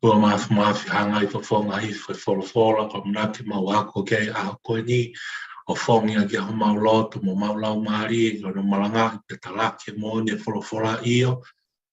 Ua maafi hanga I whawhonga I whawholofola ko mnaki mau ako kei a koe ni o whongi a ki ho mau loto mo mau lau maari o no malanga I te talake mo ni wholofola iyo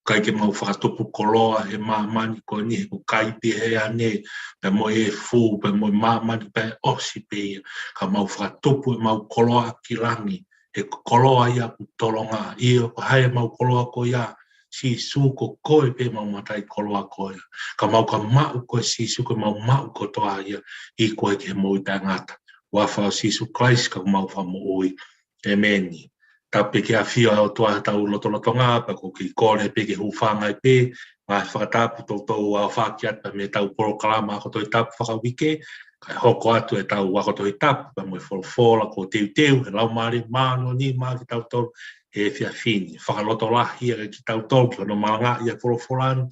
kai ke mau whakatupu koloa he maamani koe ni he ku kaipi he ane pe mo e fu pe mo maamani pe osi pe ka mau whakatupu mau koloa ki rangi he koloa ia ku tolonga iyo ko hae mau koloa ko ia si su ko koe pe mau matai koloa koe. Ka mau ka mau koe si su ko mau mau ko toa ia I koe ke mo I tangata. Wafa si su Christ ka mau wha mo oi. Ameni. Ta pe ke a fia o toa tau loto loto ngā pa ko ki kore pe ke hufanga I pe ma whakatapu tau tau a whakiat pa me tau proklama ko toi tapu whakawike kai hoko atu e tau wako toi tapu pa mo I wholofola ko teu teu he lau maari mano ni maa ki tau tau he fia fini. Whakaloto lahi e ki tau tolu ki ono malanga I a wholofolani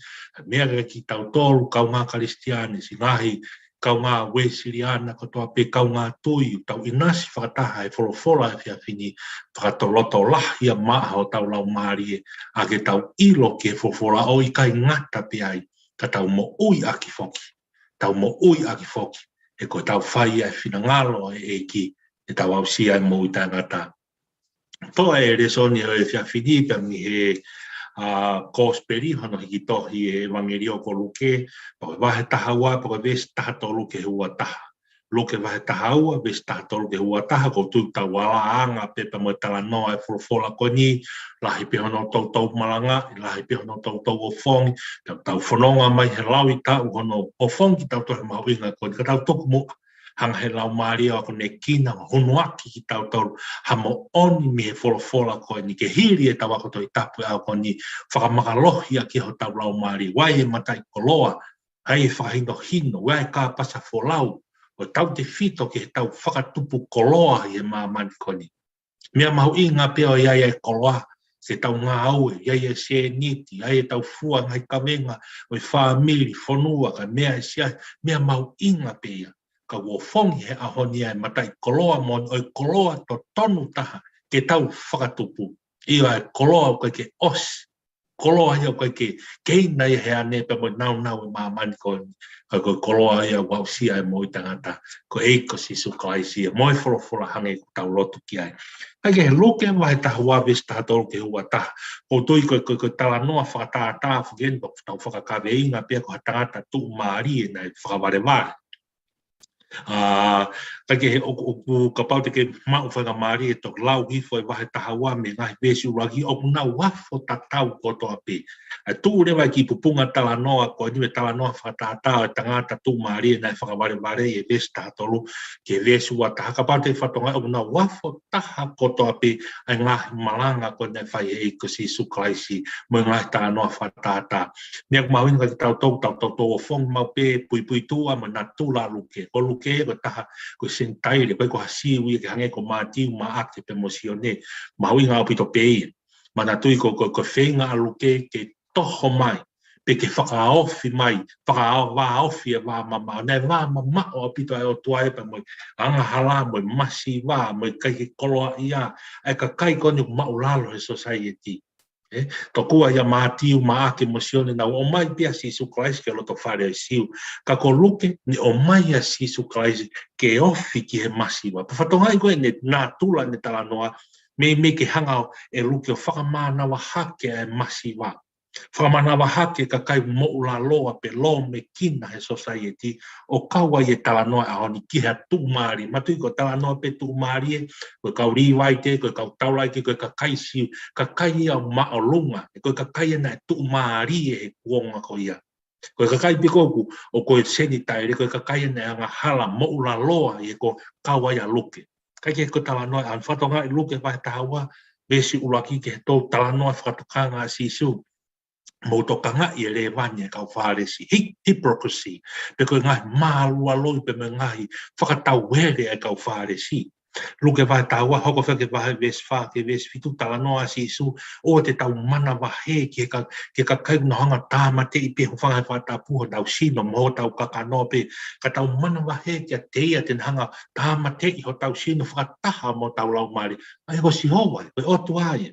mea ki tau tolu kau ngā karistiani si ngahi kau ngā Wesleyana ko toa pe kau ngā tui tau inasi whakataha e wholofola e fia fini whakatoloto lahi a maha o tau lau maari e a ke tau ilo ke wholofola o I kai ngata pe ai ka tau mo ui aki foki. Tau mo ui aki foki e ko tau whai e whina ngalo e ki e tau au si ai mo I tangata. Toa e resoni e fia fini pe mi he kosperi hano hiki tohi e evangelio ko luke pa wahe taha ua pa ves taha to luke hua taha. Luke wahe taha ua ves taha to luke hua taha ko tu tau wala anga pe pa mo tala noa e wholofola ko ni lahi pe hono tau tau malanga lahi pe hono tau tau o fongi tau whanonga mai he lau I tau hono o fongi tau tohe mawinga ko ni ka tau toku mo hanga he lau maari o ne kina hono aki ki tau tau hamo oni mi he wholofola ko ni ke hiri e tau ako toi tapu au ko ni whakamakalohi a ki ho tau lau maari wai e matai koloa ai e whakahino hino wai ka pasa wholau o tau te fito ki he tau whakatupu koloa I e maamani ko ni mea mahu inga peo iai e koloa se tau ngā aue, iai e se niti, ai e tau fua ngai kawenga o I whaamiri, whanua ka mea e sia, mea mahu inga pea ka wofongi he ahoni ai matai koloa mo o koloa to tonu taha ke tau whakatupu. Ia e koloa o koe ke os. Koloa ia koe ke keina ia he ane pe mo nau e maamani ko koe koloa ia wau sia e mo I tangata ko eiko sisu klaisi ia mo e wholofola hange ko tau lotu ki ai. Kai ke he luke wahe taha waves taha tolu ke hua taha. Ko tui koe tala noa whakatata whakeni pa tau whakakawe inga pia ko ha tangata tu maari e nai whakawareware. Kai ke he oku ka pau te ke mau whanga maari e tok lau hifo e wahe taha wa me ngahi besi uraki oku na wafo tatau ko toa pe. Tu rewa ki pupunga tala noa ko niwe tala noa whakatata e tangata tu maari e nai whakawareware e besi taha tolu ke besi ua taha. Ka pau te whatonga oku na wafo taha ko toa pe ai ngahi malanga ko nai whai e ko si suklaisi mo ngahi tala noa whakatata. Nia ku mawinga ki tau tau o whong mau pe pui tua ma na tula luke. Ko luke ko taha ko sentaire ko hasiwi ke hange ko mati ma ate pe mosione mawinga o pito pe. Mana tui ko whenga luke ke toho mai. Pe ke whakaofi mai, whakaofi e wā mama, nei wā mama o pito e o tuae pa moi, anga hala moi, masi wā, moi kai ke koloa ia, e ka kai koni maulalo e society. To kua ia mātiu maake mosione na o mai pia Sisu Christ ke loto whare siu. Ka ko luke ni o mai a Sisu Christ ke ofi ki he masiwa. Pa whatongai koe ne nā tula ne tala noa me ke hanga e luke o whakamānawa hake e masiwa. Whakamānawa hake ka kai moula loa pe lo me kina he society o kaua i e tala noa a honi ki hea tūmari. Matui ko tala noa pe tūmari e, koe kau riwai te, koe kau taulai ke, koe ka kai siu, ka kai ia maolunga, koe ka kai ena e tūmari e he kuonga ko ia. Koe ka kai pikoku o koe senitaire, koe ka kai ena e anga hala moula loa i e ko kaua ia luke. Kai ke ko tala noa, an whatonga i luke vai tahawa, besi ulaki ke he tō tala noa whakatokanga a Sisu. Mo tokanga I le vanya kau wharesi hypocrisy pe ko ngai malua loi pe me ngai whakatau where e kau wharesi luke vai taua hoko whake vai ves wha ke ves fitu tala noa Sisu o te tau mana wahe ke ka kai no hanga tāma te I pe whangai whatapuha tau sino mo tau kakanoa pe ka tau mana wahe ke teia ten hanga tāma te I ho tau sino whakataha mo tau lau mari ai ko si hoa koe o tuaia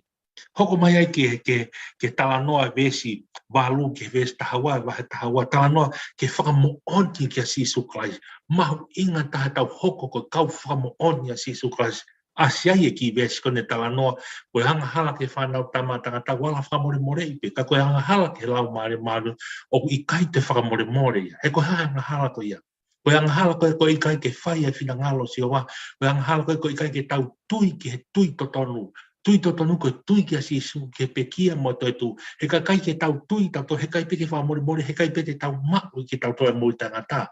hoko mai ai ke talanoa vesi walu ke vesi tahawa wahe tahawa talanoa ke whakamooni ki a Sisu Christ. Mahu inga taha tau hoko ko kau whakamooni a Sisu Christ. Asiai e ki vesi kone talanoa koe hanga hala ke whanau tamatanga ta wala whakamore more ipe. Ka koe hanga hala ke lau maare maru o i kai te whakamore more ia. He koe hanga hala ko ia. Koe hanga hala koe i kai ke whai e whina ngalo si o wa. Koe hanga hala koe i kai ke tau tui ki he tui totonu. Tui totonu ko tui ki a Sisu ke pekia mo toi tu. He kai ke tau tui tau to he kai peke whamore more he kai peke tau mau ki tau toi mui tangata.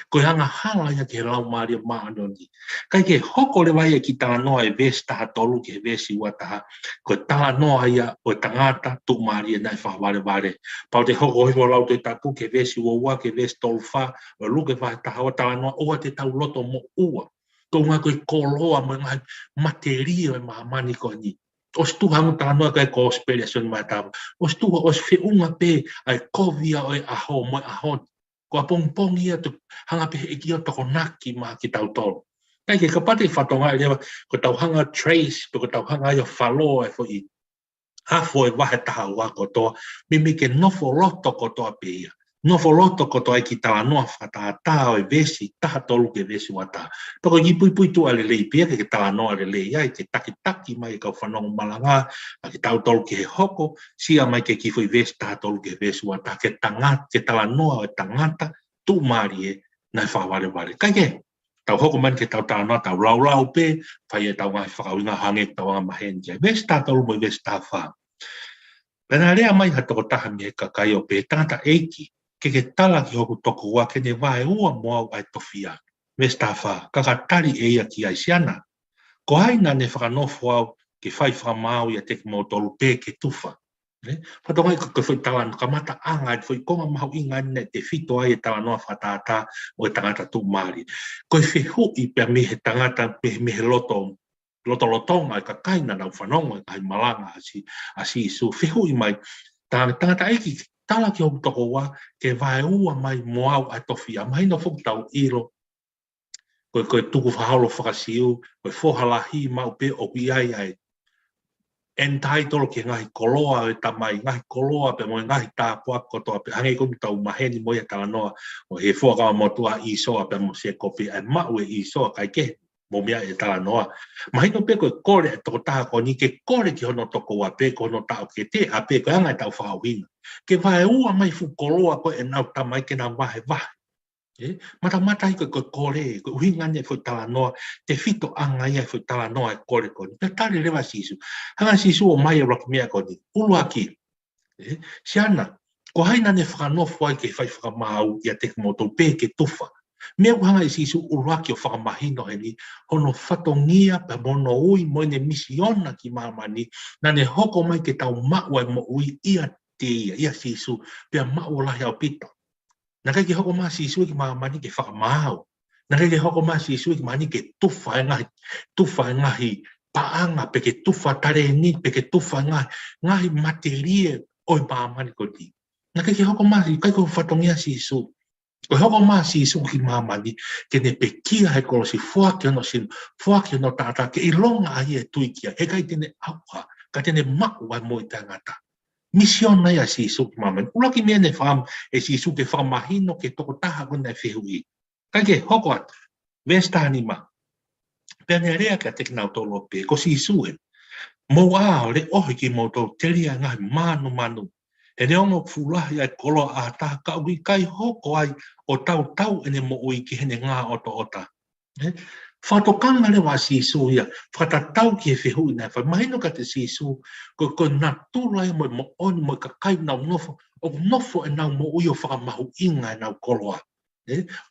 Ko hanga hala ia ke lau maria maanoni. Kai ke hoko le vai ki tala noa e vesi taha tolu ke vesi ua taha. Ko tala noa ia o tangata tu maria nai whaware vare. Pau te hoko hivo lau te tapu ke vesi ua ke vesi tolu wha. O luke vai taha o tala noa oa te tau loto mo ua. Ko ngā koe koloa mo ngā materia e mahamani ko ni. O stu hangu tala noa kai ko speriason mai tawa. O stu o whiunga pe ai kovia o e aho mo aho. Ko a pong ia tu hanga pe e kia toko naki ma ki tau tolu. Kai ke kapate whatonga e lewa, ko tau hanga trace, ko tau hanga ia whaloa e fo i hafo e wahe taha ua kotoa, mimi ke nofo roto kotoa pe ia. Nofo roto kotoa e ki tawa noa whataa tao e vesi, taha tolu ke vesi wata. Pako i pui tu ale lei pia ke tawa noa le lei ai, ke taki mai kau whanonga malanga, a ke tau tolu ke he hoko, sia mai ke kifo i vesi taha tolu ke vesi wata, ke tangata, ke tawa noa e tangata, tu maari e, nai whaware ware. Kai ke, tau hoko man ke tau tawa noa, tau lau pe, whai e tau ngai whakawinga hange, tau ngā mahenja. Vesi taha tolu mo i vesi taha wha. Pena rea mai hatoko taha mi e kakai o pe, tangata eiki, ke tala ki hoku toko ua, ke ne wae ua moa ai tofia. Vesi taha wha, kakatari e ia ki aisiana. Ko haina ne whakanofo au, ke whai whakamau ia teki mo tolu pe ke tufa. Whatongai ka whai talan, ka mata anga, whai konga mahu inga ne te whito ai e tawa noa whatata o e tangata tu maari. Ko e whehu i pia me he tangata, me he lotonga e ka kaina nau whanonga e kai malanga asi isu. Whehu i mai, tangata eiki, tala ki hoku toko wā, ke wae ua mai moau ai tofia. Mai no whukutau iro, koe tuku whahalo whakasiu, koe whohalahi mau pe o iai ai. Entitled ke ngahi koloa e tamai, ngahi koloa pe mo ngahi tāpua kotoa pe hangi kumi tau maheni mo ia tala noa o he whuakawa motua isoa pe mo se kopi ai mau e isoa kai ke mo mea e tala noa. Mahino pe koe kore e toko taha ko ni ke kore ki hono toko wa pe ko hono tau ke te a pe koe angai tau whakawina. Ke vae ua mai fu koloa koe e nau tamai ke na wahe wahe. Mata i koe kore, koe uhinga ne fo tala noa, te fito anga ia fo tala noa e kore koni. Te tare rewa Sisu. Hanga Sisu o mai e roki mea koni. Ulu aki. Siana, ko haina ne whakanofo ai ke whai whakamau ia te moto pe ke tufa. Mea hanga i Sisu ulu aki o whakamahino he ni, hono whatongia pe mono ui moine misiona ki mamani, na ne hoko mai ke tau maua mo ui ia te ia Sisu, pe maua lahi au pito. Na kai ke hoko maa Sisu ki mani ke whakamahau. Na kai ke hoko maa Sisu ki mani ke tufa e ngahi paanga, pe ke tufa tare ni, pe ke tufa ngahi materie oi mani ko di. Na kai ke hoko maa, kai ko whatongia Sisu. Ko hoko maa Sisu ki mani, ke ne pe kia he kolo si fuaki ono tata, ke ilonga ai e tuikia, he kai tene auha, ka tene maku ai moi tangata. Misiona ia Sisu ki mamani. Ulaki mea ne wham e Sisu ke whamahino ke toko taha kuna e whehui. Kai ke hoko atu, vestani ma. Pea ne rea ke a teki nau tolo pe, ko Sisu e. Mou a le ohi ki mou tolo teria ngahi manu. E ne ongo fulahi ai kolo a taha ka ui kai hoko ai o tau ene mo ui ki hene ngā ota. Whatokanga le wa Sisu ia, whatatau ki e whehui nei, whai mahino ka te Sisu, ko nā tūlai mo oni mo ka kai nau nofo, o nofo e nau mo ui o whakamahu inga e nau koloa.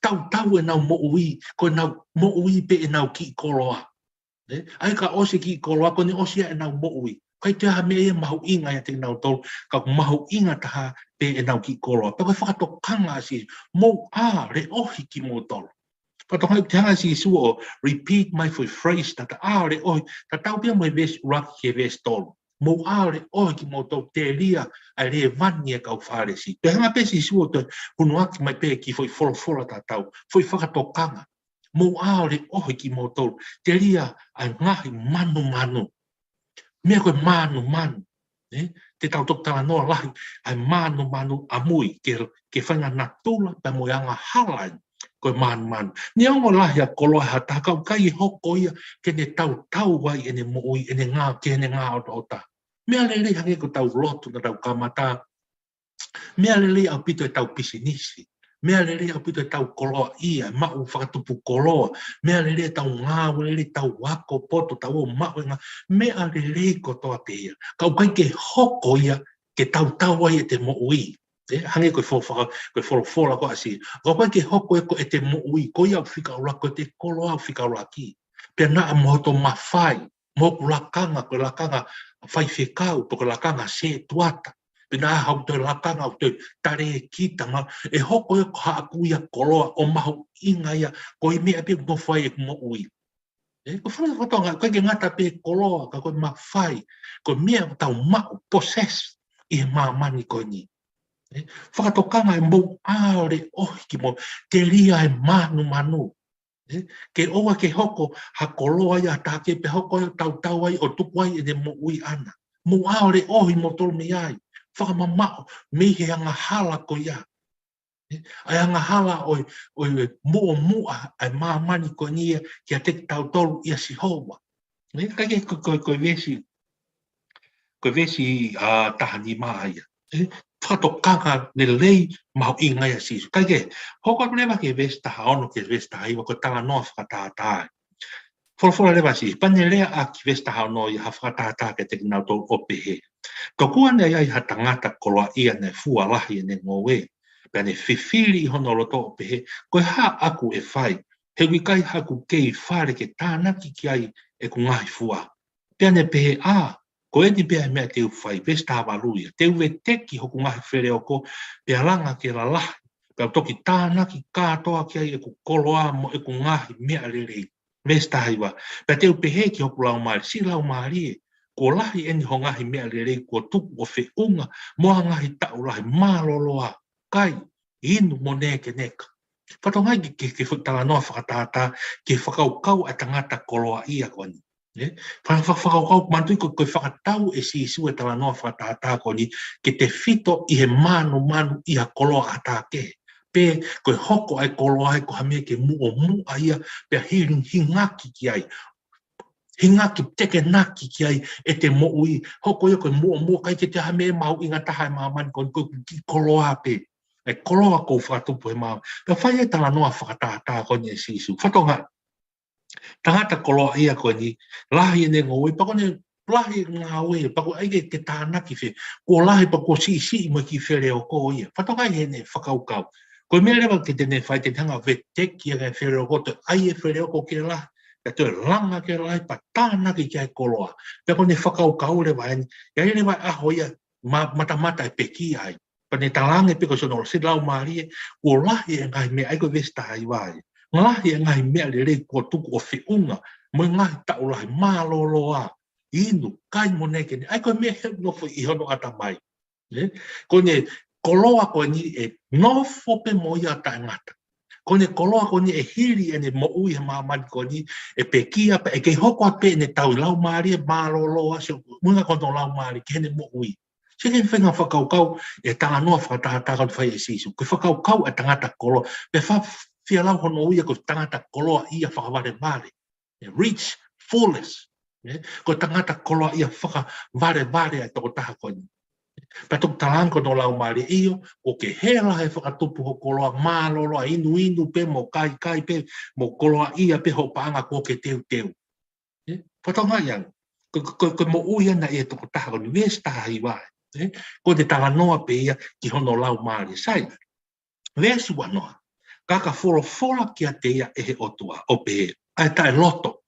Tau e nau mo ui, ko nau mo ui pe e nau ki koloa. Ai ka osi ki koloa, ko ni osi e nau mo ui. Kai te aha mea e mahu inga ia te nau tolu, ka mahu inga taha pe e nau ki koloa. Pe kai whakatokanga Sisu, mo a re ohi ki mo tolu. Patongai te hanga Sisu o repeat my phrase tata aore oi ta tau pia mo ves rak ke ves tolu mo aore oi ki mo tau te ria a re vani e kau wharesi te hanga pe Sisu o te hunuaki mai pe ki foi fora ta tau foi whakatokanga mo aore oi ki mo tau te ria a ngahi manu mea koe manu te tau tok tala noa lahi ai manu amui ke whainga na tula pe moianga halai koe manu ni ongo lahi a koloa ha takau kai hoko ia ke ne tau wai ene moui ene ngā ke ene ngā ota mea lele hange ko tau lotu na tau kamata mea lele au pito e tau pisinisi mea lele au pito e tau koloa ia mau whakatupu koloa mea lele tau ngā lele tau wako poto tau o mau inga mea lele ko toa te ia kau kai ke hoko ia ke tau ai e te moui hange koe wholofola ko asi kau kai ke hoko e te moui ko ia whika ura ko te koloa whika ura ki pia naa mohoto mawhai moku lakanga koe lakanga whai whikau poko lakanga se tuata pina hau te lakanga o te tare kitanga e hoko e haku ia koloa o mahu inga ia ko i mea pe mo whai e mo ui ko whanga whatonga koe ke ngata pe koloa ka koe ma whai ko mea tau mau possess i he mamani koe ni whakatokanga e mou aore ohi ki mo te ria e manu ke oa ke hoko ha koloa ia take pe hoko tau ai o tuku ai e ne mo ui ana mo aore ohi mo tolu me ai whakamamao me he anga hala ko ia. Ai anga hala oi mua ai mamani ko nia kia te tau tolu ia si hoa. Kake koe vesi tahani maa ia. Whakatokanga ne lei mau inga ia sisu. Kake hoko lewa ke vesi taha ono ke vesi taha iwa ko tala noa whakatatai. Wholofola lewa si, pane lea a ki vesi taha ono i ha whakatatai ke te kinau tolu opehe. Ka kua nei ai ha tangata koloa ia nei fua lahi ne ngowe. Pea ne whiwhiri i hono loto o pehe, koe ha aku e whai. He wikai haku kei whare ke tānaki ki ai e ku ngahi fua. Pea ne pehe koe ni pea mea teu whai, pes tā waluia. Teu we teki hoku ngahi where o ko, pea langa ke la lahi. Pea toki tānaki kātoa ki ai e ku koloa mo e ku ngahi mea lelei. Ves tā hiwa. Pea teu pehe ki hoku lau maari, si lau maari e. Ko lahi eni ho ngahi mea lelei ko tuku o whiunga, moa ngahi tau lahi māloloa, kai, inu mo neke neka. Whatongai ke whutala noa whakatata, ke whakaukau a tangata koloa ia koni. Whakaukau mantui koe whakatau e si isu e tala noa whakatata koni, ke te whito i he manu i ha koloa atake. Pe koe hoko ai koloa ai ko hamea ke mua ia, pe hingaki ki ai. Hingaki teke naki ki ai e te moui. Hoko ia koe mua kai ke te hame mau inga taha e mamani koe ki koloa pe. E koloa kou whakatupu he mau. Pea whai e tala noa whakatata koe ni e sisu. Whatonga, tangata koloa ia koe ni, lahi e ne ngoe, pako ne lahi ngā oe, pako aige ke tānaki whe, ko lahi pako si mo ki where o ko ia. Whatonga he ne whakaukau. Koe mea rewa ke tene whai te tanga veteki a where o ko, te ai e where o ko ke lahi. Ka te langa ke lai pa tānaki ki ai koloa. Pea ko ne whakaukau rewa eni, ia rewa aho ia mata e peki ai. Pa ne talange peko sono si lau marie, ko lahi e ngai mea aiko vesta hai wai. Lahi e ngai mea le rei ko tuku o whiunga, mo ngai tau lahi māloloa, inu, kai mo neke ni, aiko mea he nofo i hono atamai. Ko ne koloa ko ni e nofo pe mo ia ta ngata. Ko ne koloa ko ni e hiri e ne mo ui he mamani ko ni e pekia pe e kei hoko ape ne tau lau marie māloloa, munga kono lau marie ke ne mo ui. Se ke whenga whakaukau e tanga noa whakatahata whai e sisu. Ko whakaukau e tangata koloa. Pe whia lau hono uia ko tangata koloa ia whakaware vare. Reach fullest. Ko tangata koloa ia whakaware e toko taha koni. Pe tuk talanko no lau maari iyo, ko ke hela he whakatupu ho koloa māloloa inu pe mo kai pe mo koloa ia pe ho paanga ko ke teu. Whatonga yang. Ko mo uia na e toko taha koni. Ves taha i wae. Ko te tala noa pe ia ki hono lau maari. Sai, vesi wanoa, kaka wholofola kia te ia e he otua, o pe e, ai tae loto.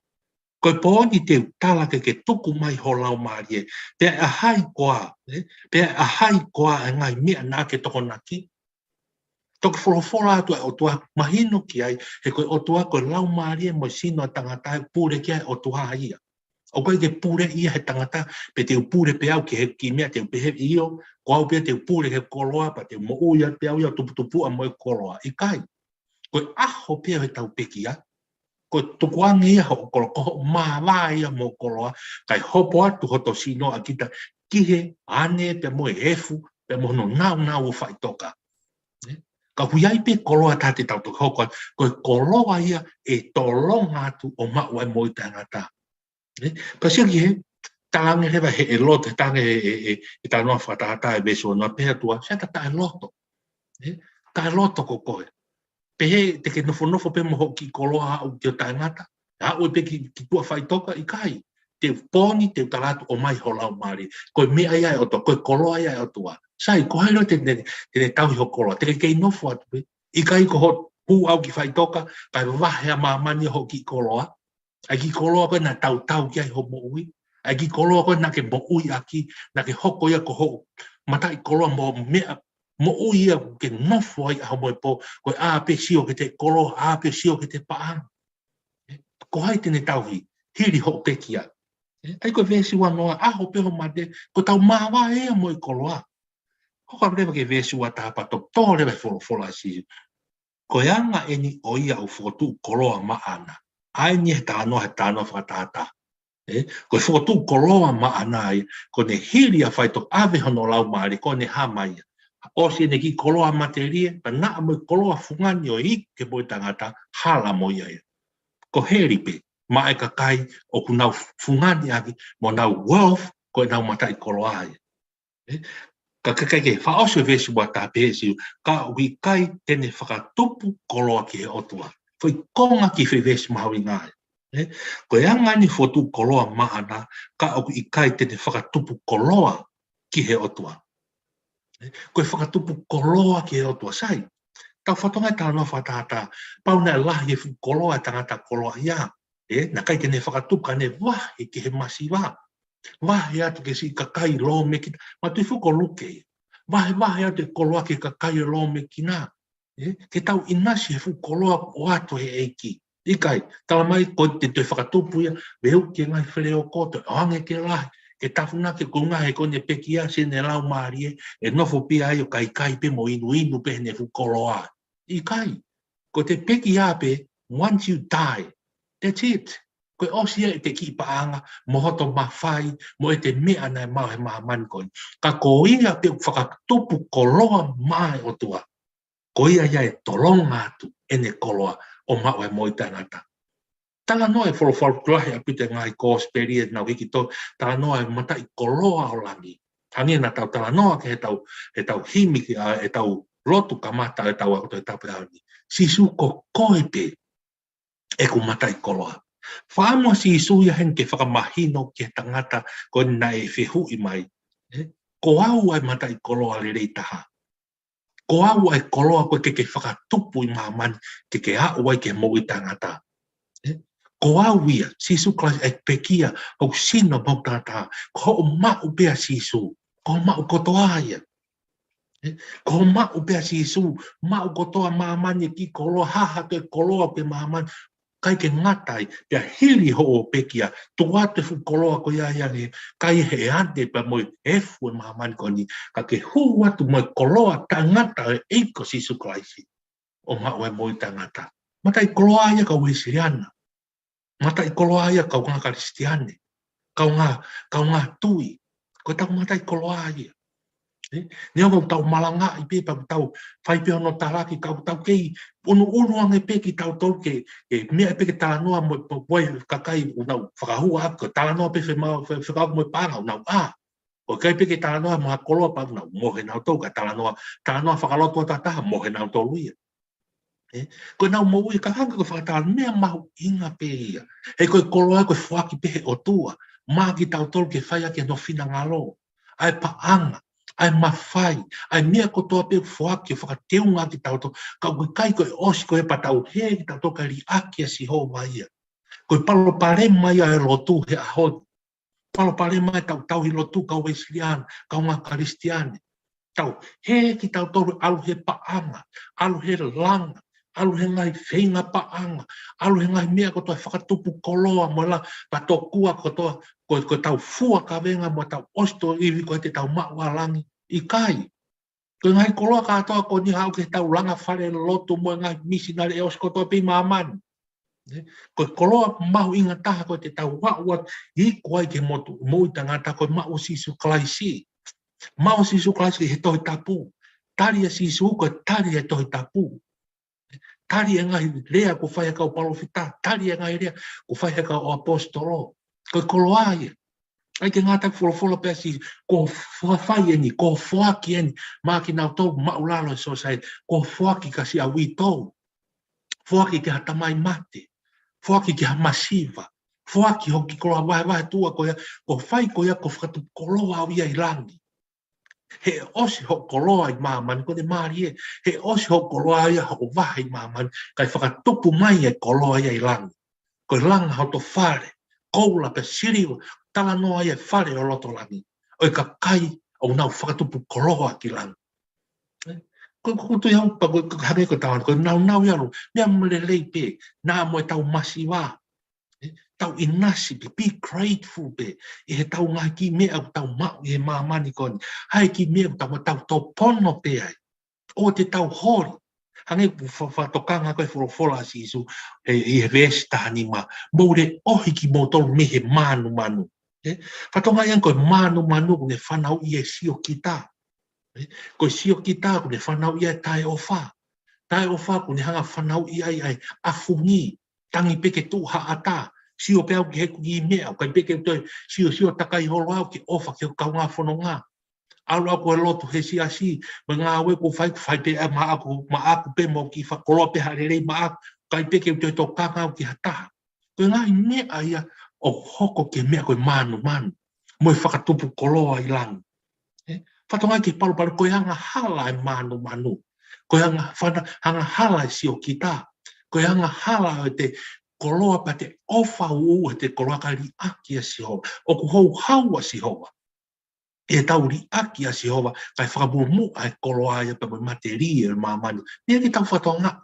Koe pōni te tala ke tuku mai ho lau maari e, pe a hai koa e ngai mea nā ke toko naki. Toki wholofola atu e otua mahino ki ai, he koe otua koe lau maari e mo sino tangata e pūre ki ai otua ia. O koe ke pūre ia he tangata, pe te pūre pe au ki mea te pehe iyo, ko au pe te pūre he koloa, pa te mo uia pe au ia tupu a mo e koloa. I kai, koe aho pe he tau peki a, ko tukuangi ho ko ma vai mo ko kai hopo atu ho to sino akita kihe ane pe mo efu pe mo no na o fai toka ka huiai pe koloa tate tau to hoko ko koloa ia e tolonga atu o ma wai mo tangata ka sia ki tange heva he lote tange e tano fatata e beso na pe tua sa ta loto ka loto ko ko pe he te ke nofo pe mo ki koloa o te tangata a o pe ki tua fai toka i kai te poni te talatu o mai holau mari ko me ai o to ko koloa ai o tua sai ko halo te tau ho koloa te ke nofo atu i kai ko ho pu au ki fai toka ka vahe ma mani ho ki koloa ai ki koloa ko na tau ki ai ho mo ui ai ki koloa ko na ke mo ui aki na ke hoko ia ko ho matai koloa mo me mo ui ia ke nofo ai ho mo po ko a pe sio ke te koloa a pe sio ke te paan ko hai tene tau hi hiri ho pe kia ai ko vesi wa noa a ho pe ho mate ko tau mawa e mo i koloa ko ka breva ke vesi wa ta pa to to le fo la si ko yanga eni o ia o fotu koloa ma ana ai ni ta no fa ta ko fotu koloa ma ana ai ko ne hiri a fai to ave hono lau mari ko ne ha mai o si ne ki koloa materie pa na mo koloa fungani o i ke mo tangata hala mo ia ko heri pe ma e ka kai o ku nau fungani aki mo nau wealth ko nau matai koloa ai ka kai ke fa o se vesi wa ta pe si ka wi kai tene whakatupu koloa ki he otua foi konga ki fe vesi mahawi ngai ko yanga ni fotu koloa maana ka o i kai tene whakatupu koloa ki he otua ko whakatupu koloa ki he otua sai tau whatonga tā no whatata pauna lahi e fu koloa tangata koloa ia na kai tene whakatupu ne wahi ki he masiwa wahi atu ke si kakai lo me ki ma tu fu koluke wahi atu koloa ke kakai lo me ki na ke tau inasi e fu koloa o atu he eiki ikai tala mai ko te whakatupu ia veu ke ngai where o koto ange ke lahi ke tafuna ke kunga he kone pekia se ne lau maari e nofo pia ai o kai pe mo inu pe ne fu koloa ikai ko te pekia pe once you die that's it ko osia e te ki paanga mo hoto mawhai mo e te mea nei mahe mahaman koi ka ko ia pe whakatupu koloa mai o tua ko ia ia e tolonga atu ene koloa o mawe mo i tangata tala noa e wholowhalo kulahe a pute ngai ko speriet nau hiki to tala noa e mata i koloa o langi tangi na tau tala noa ke he tau himi ki a e tau lotu kamata e tau akoto e tau peani sisu ko koepe e ku mata i koloa whaamo si suia hen ke whakamahino ke tangata ko na e whihu i mai. Ko au ai mata i koloa le rei taha. Ko au ai koloa ko ke whakatupu i maman ke au ai ke mo i tangata. Ko au ia, sisu klas e pekia au sino mau tangata. Ko o mau bea sisu, ko mau kotoa ia. Ko mau bea sisu, mau kotoa maman ki koloa haha ke koloa pe maman. Kai ke ngatai, pia hili ho o pekia, tua te fu koloa ko ia ne, kai he ante pa moi efu e mahamani ko ni, ka ke hu atu moi koloa ta ngata e eiko sisu klaisi, o mau e moi ta ngata. Mata i koloa ia ka uesiriana, mata i koloa ia ka unga karistiane, ka unga tui, ko tau mata i koloa ia. Ni o tau malanga i pe pa tau fai pe ono taraki ka tau kei unu ange pe ki tau tau ke mea pe ke tala noa mo poi kakai una whakahua ko tala noa pe whakau mo para una o kai pe ke tala noa mo koloa pa una mo he nau tau ka tala noa whakaloto tataha mo he nau tau luia ko nau mo ui ka hanga ko whakatala mea mahu inga pe ia he koe koloa koe whaki pe he o tua maa ki tau tau ke whaia ke no fina ngalo ai pa anga ai mawhai, ai mea kotoa pe whaaki o whakateunga ki tauto, ka ui kai koe osi koe patau he ki tauto ka ri akia si ho maia. Koe palo pare mai a lotu he ahoi. Palo pare mai tau hi lotu ka weislian, ka unga karistiane. Tau he ki tauto alu he paanga, alu he langa, alu he ngai whenga paanga, alu he ngai mea kotoa whakatupu koloa mo la patokua kotoa ko tau fua ka venga mo tau osto iwi ko te tau maua langi i kai. Ko ngai koloa katoa ko ni hau ke tau langa whare loto mo ngai misinare e osko toa pi maman. Ko koloa mau inga taha ko te tau wa'ua i koai ke motu mo tangata ko mau sisu klaisi. Mau sisu klaisi he tohi tapu. Tari a sisu ko tari e tohi tapu. Tari e ngai rea ko whai haka o palofita. Tari e ngai rea ko whai haka o apostolo. Ko koloa ia. Ai ke ngata wholofola pia si ko whai eni, ko whaki eni. Mā ki nau tau maulalo so sai. Ko whaki kasi a witau. Whaki ke hatamai mate. Whaki ki ha masiva. Whaki hoki koloa wae tua koia. Ko whai koia ko whakatu koloa au ia i rangi. He osi ho koloa i māmani, ko ne maari e. He osi ho koloa ia ho waha i māmani. Kai whakatupu mai e koloa ia i rangi. Ko i langa ho to whare. Koula pe siriwa. Tala noa ia whare o loto rangi. O i ka kai au nau whakatupu koloa ki rangi. Ko tu iau pa ko hage ko tawon ko nau ia ro mea mole leipe na mo tau masiwa tau inasi be grateful be e tau ngaki me au tau ma e mamani kon hai ki me tau to pono pe ai o te tau hori hange fa tokanga ko fola sisu e resta anima mo re ohi ki mo tol me he manu fa tonga yang ko manu ne fanau i e sio kita ko sio kita ko ne whanau ia tae o wha. Tae o wha ko ne hanga whanau ia ai afungi, tangi peke tu haata, sio peau ki heku i mea, kai peke toi sio takai holo au ki ofa ki o kaunga whono ngā. Alu ako e lotu he si, ma ngā we ko whai pe ma aku pe mo ki whakoloa pe harerei ma aku, kai peke toi tō kanga au ki hataha. Ko ngā i mea ia o hoko ke mea koe manu, mo i whakatupu koloa i langu. Whatonga ki paru koe hanga hala e manu. Koe hanga hala e sio kita. Koe hanga hala e te koloa pa te ofa uu e te koloa ka ri aki a Sihova. O ku hou haua Sihova. E tau ri aki a Sihova kai whakamumu ai koloa ia pa mate ri e mamanu. Nia ki tau whatonga.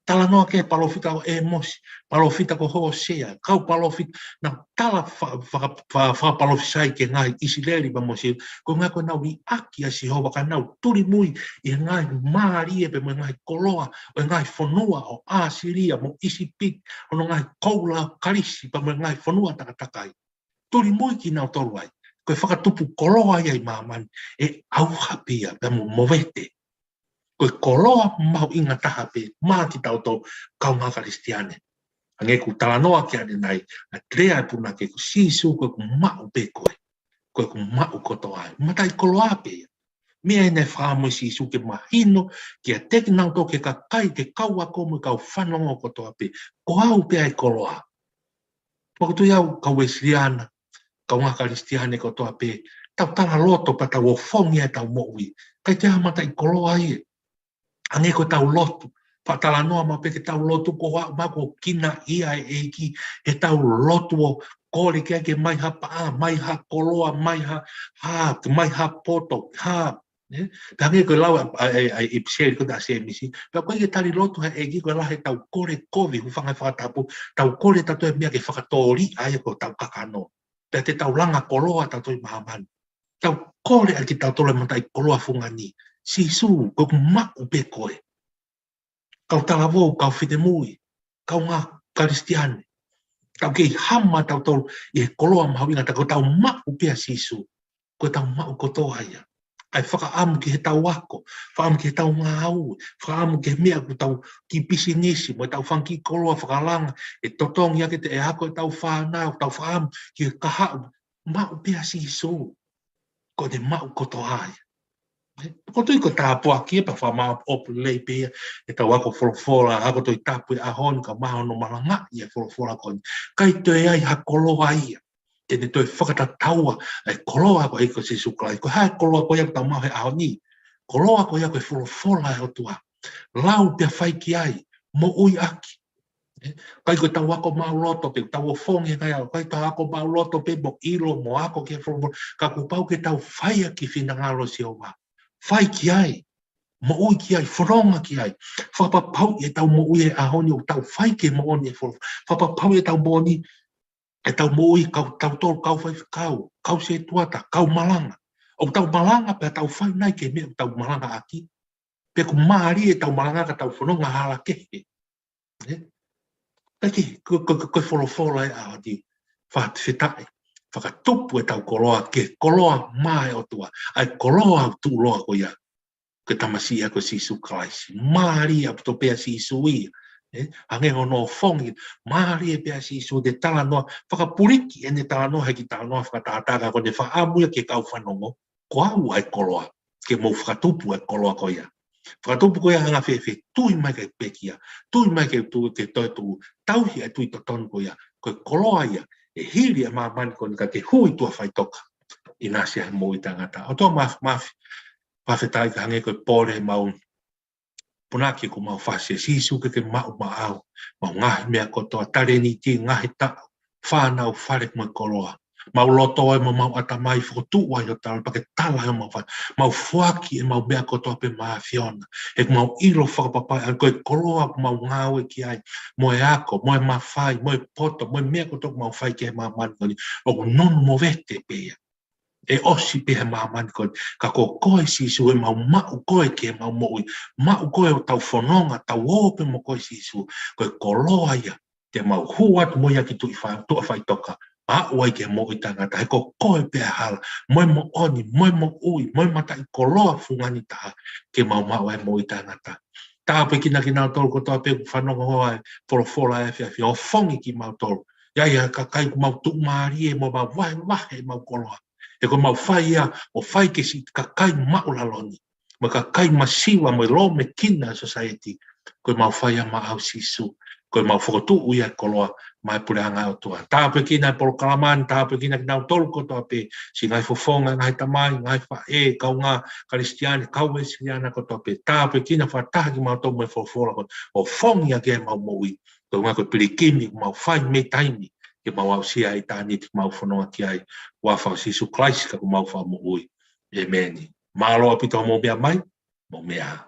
Tala noa ke palofita o e mosi, palofita ko Hosea, kau palofita, na tala whakapalofisai ke ngai Isileri pa mosi, ko ngai ko nau ni aki a Sihova, ka nau turi mui i ngai maari e pe mo ngai koloa, o ngai whanua o Asiria, mo Isipik, o ngai koula karisi pa mo ngai whanua takatakai. Turi mui ki nau toruai, ko e whakatupu koloa ia i māmani, e auhapia pe mo movete. Koe koloa mau inga taha pe mā ki tau tō kaunga karistiane. Ange ku tala noa ki ane nai, a trea e puna ke ku sisu koe ku mau pe koe. Koe ku mau koto ai. Matai koloa pe. Mea ene whāmui sisu ke mahino, ki a teki nau tō ke ka kai ke kaua komu kau whanongo koto pe. Ko au pe ai koloa. Pokutu iau kau esriana, kaunga karistiane koto pe. Tau tala loto pa tau o whongi e tau moui. Kai te matai koloa ie. Ange ko tau lotu, whatala noa ma peke tau lotu ko ma ko kina ia e ki e tau lotu o kore ke mai ha paa, mai ha koloa, mai ha poto, Ange ko lau ai ipseri ko da se misi, pa koe ke tari lotu ha e ki ko lahe tau kore kovi hu whangai whakatapu, tau kore tato e mea ke whakatori ai ko tau kakano, pa te tau langa koloa tato i mahaman, tau kore ai ki tau tole matai koloa fungani, Sisu, ko maku pe koe. Kau talavou, kau whitemui, kau ngā karistiane. Kau kei hama tau tolu, e koloa mahawinga, kau tau maku pia sisu. Ko tau maku kotoa ia. Ai whakaamu ki he tau wako, whakaamu ki he tau ngā au, whakaamu ki he mea ku tau ki pisi nisi, mo tau whanki koloa whakalanga, e totongi ake te e hako e tau whanau, tau whakaamu ki he kahau, maku pia sisu. Ko te maku kotoa ia. Ko tui ko tāpua kia pa whamau opu lei pia e tau ako wholofola ako tui tāpui ahon ka maho no malanga i e wholofola koni. Kai tui ai ha koloa ia. Tene tui whakatataua e koloa ko eiko se suklai. Ko hae koloa ko ia tau maho he ahoni. Koloa ko ia ko e wholofola e otua. Lau pia whai ki ai. Mo ui aki. Kai ko tau ako mau loto pe tau o whongi kai au. Kai tau ako mau loto pe mo ilo mo ako ke wholofola. Ka kupau ke tau whai aki whinangalo si o wa. Whai ki ai, mo ui ki ai, wharonga ki ai. Whapapau e tau mo ui e ahoni o tau whai ke mo oni e wholofola. Whapapau e tau mo oni e tau mo ui tau tolu kau whai whakau, kau se tuata, kau malanga. O tau malanga pe tau whai nai ke mea tau malanga aki. Pe ku maari e tau malanga ka tau whanonga hala kehe. Taki, ko wholofola e a di whātwhetai, whakatupu e tau koloa ke koloa mai o tua, ai koloa tu loa ko ia, ke tamasia ko Sisu Kraisi, Maria to pea Sisu ia, ange hono fongi, Maria pea Sisu de tala noa, whakapuriki e ne tala noa heki tala noa whakatātaka ko ne whaamuia ke kau whanongo, ko au ai koloa, ke mou whakatupu e koloa ko ia. Whakatupu ko ia hanga whewhe, tui mai kei pekia, tui mai kei tu ke toitu, tauhi e tui totonu ko ia, koe koloa ia, e hiri e mamani ko nika ke hui tua whaitoka, i nasi ai mō i tangata. O tō mawhetai ka hange koe pōre mau, punaki ko mau whase sisu ke mau maau, mau ngahi mea kotoa, tare ni ti ngahi ta, whanau whare mo koloa. Mau loto e mau atamai whakotu wai o tala, pake tala e mau whai, mau whaki e mau mea kotoa pe maa whiona, e mau ilo whakapapai, an koe koloa mau ngau e ki ai, mo e ako, mo e mawhai, mo e poto, mo e mea kotoa mau whai ke maa mani, o non mo vete pea. E osi pe he mamani koe, ka ko koe sisu e mau koe ke mau moui, koe o tau whanonga, tau ope mo koe sisu, koe koloa ia, te mau huat mo ia ki tui whai toka, a oi ke mo i tangata, he ko koe pe hala, moe mo oni, moe mo ui, moe mata i koloa fungani taha, ke mau e mo i tangata. Tā pe kina ki nao tolu ko toa pe whanonga hoa e wholofola e whiawhi, o whongi ki mau tolu, ia ka kai ku mau tuk maari e mo mau wahe mau koloa. E ko mau whai ia, o whai ke si ka kai maulaloni, ma ka kai masiwa mo lo me kina society, ko mau whai ia ma au sisu, ko mau whakotu uia koloa, mai pure anga o tua. Tāpe kina polo kalamani, tāpe kina ki nau tolu ko toa pe, si ngai fofonga, ngai tamai, ngai wha kau ngā karistiani, kau e siriana ko toa pe, tāpe kina whataha ki mau tau mai wholofola, o whongi a ke mau moui, ko ngā ko pirikimi, mau whai me taimi, ke mau au sia i tāni te mau whanonga ki ai, wawha Sisu Kraisi ka ku mau wha mo ui. Amen. Māloa pito mo mea mai, mo mea.